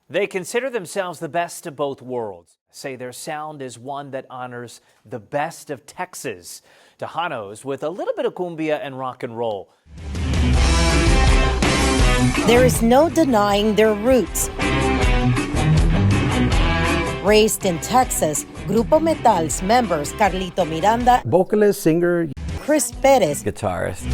They consider themselves the best of both worlds, say their sound is one that honors the best of Texas. Tejanos with a little bit of cumbia and rock and roll. There is no denying their roots. Raised in Texas, Grupo Metal's members Carlito Miranda, vocalist, singer, Chris Perez, guitarist,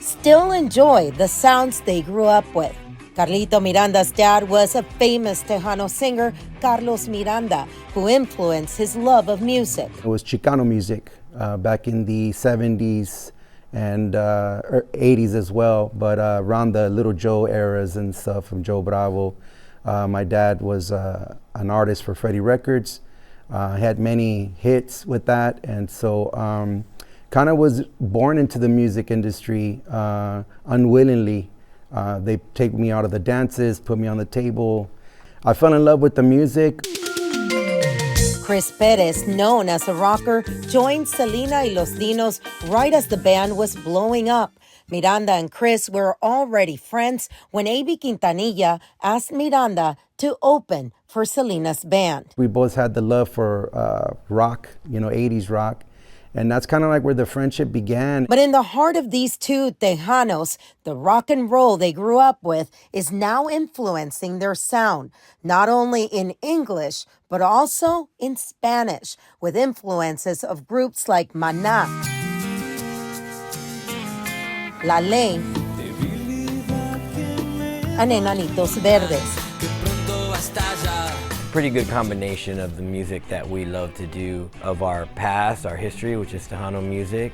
still enjoy the sounds they grew up with. Carlito Miranda's dad was a famous Tejano singer, Carlos Miranda, who influenced his love of music. It was Chicano music back in the 70s and 80s as well, but around the Little Joe eras and stuff from Joe Bravo. My dad was an artist for Freddie Records, had many hits with that, and so kind of was born into the music industry unwillingly. They take me out of the dances, put me on the table. I fell in love with the music. Chris Perez, known as a rocker, joined Selena y Los Dinos right as the band was blowing up. Miranda and Chris were already friends when A.B. Quintanilla asked Miranda to open for Selena's band. We both had the love for rock, 80s rock. And that's kind of like where the friendship began. But in the heart of these two Tejanos, the rock and roll they grew up with is now influencing their sound, not only in English, but also in Spanish, with influences of groups like Maná, La Ley, and Enanitos Verdes. pretty good combination of the music that we love to do, of our past, our history, which is Tejano music.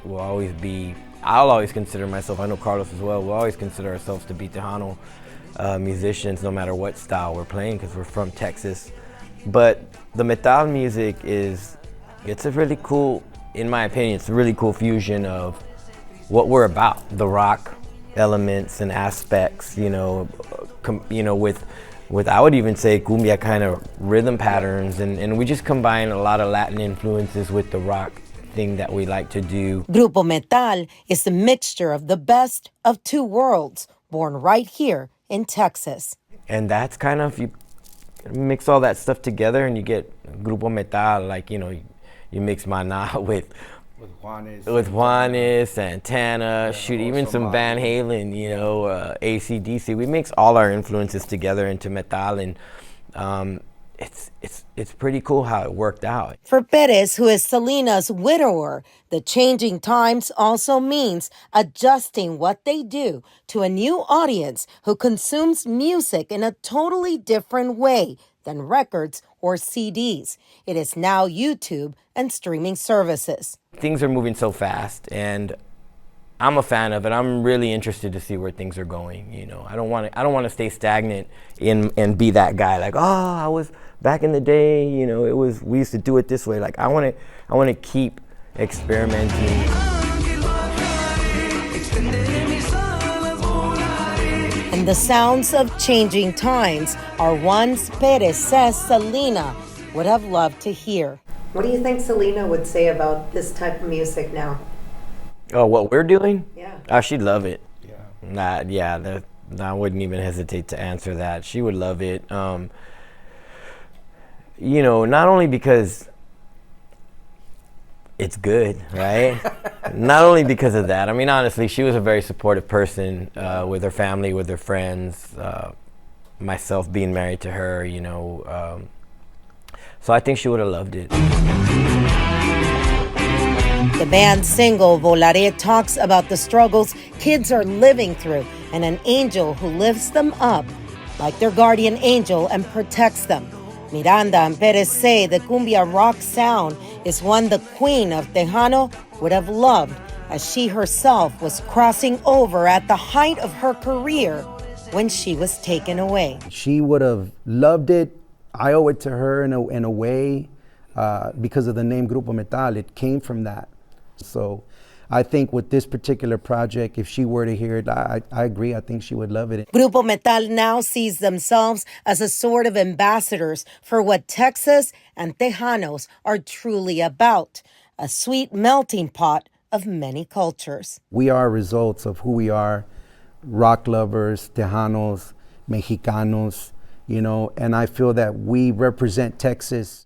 I'll always consider myself, I know Carlos as well, we'll always consider ourselves to be Tejano musicians no matter what style we're playing because we're from Texas. But the metal music it's a really cool, in my opinion, it's a really cool fusion of what we're about, the rock elements and aspects, with I would even say cumbia kind of rhythm patterns, and we just combine a lot of Latin influences with the rock thing that we like to do. Grupo Metal is the mixture of the best of two worlds, born right here in Texas. And that's kind of, you mix all that stuff together and you get Grupo Metal, like, you mix Maná with Juanes, Santana, even some Van Halen, AC/DC. We mix all our influences together into metal, and it's pretty cool how it worked out. For Perez, who is Selena's widower, the changing times also means adjusting what they do to a new audience who consumes music in a totally different way than records or CDs. It is now YouTube and streaming services. Things are moving so fast, and I'm a fan of it. I'm really interested to see where things are going. I don't want to stay stagnant and be that guy like, I was back in the day. We used to do it this way. Like I want to keep experimenting. And the sounds of changing times are ones Perez says Selena would have loved to hear. What do you think Selena would say about this type of music now? Oh, what we're doing? Yeah. Oh, she'd love it. Yeah. I wouldn't even hesitate to answer that. She would love it. Not only because it's good, right? Not only because of that. I mean, honestly, she was a very supportive person with her family, with her friends, myself being married to her, so I think she would have loved it. The band's single, Volaré, talks about the struggles kids are living through and an angel who lifts them up like their guardian angel and protects them. Miranda and Perez say the cumbia rock sound is one the queen of Tejano would have loved, as she herself was crossing over at the height of her career when she was taken away. She would have loved it. I owe it to her in a way because of the name Grupo Metal. It came from that. So I think with this particular project, if she were to hear it, I agree. I think she would love it. Grupo Metal now sees themselves as a sort of ambassadors for what Texas and Tejanos are truly about, a sweet melting pot of many cultures. We are results of who we are, rock lovers, Tejanos, Mexicanos, you know, and I feel that we represent Texas.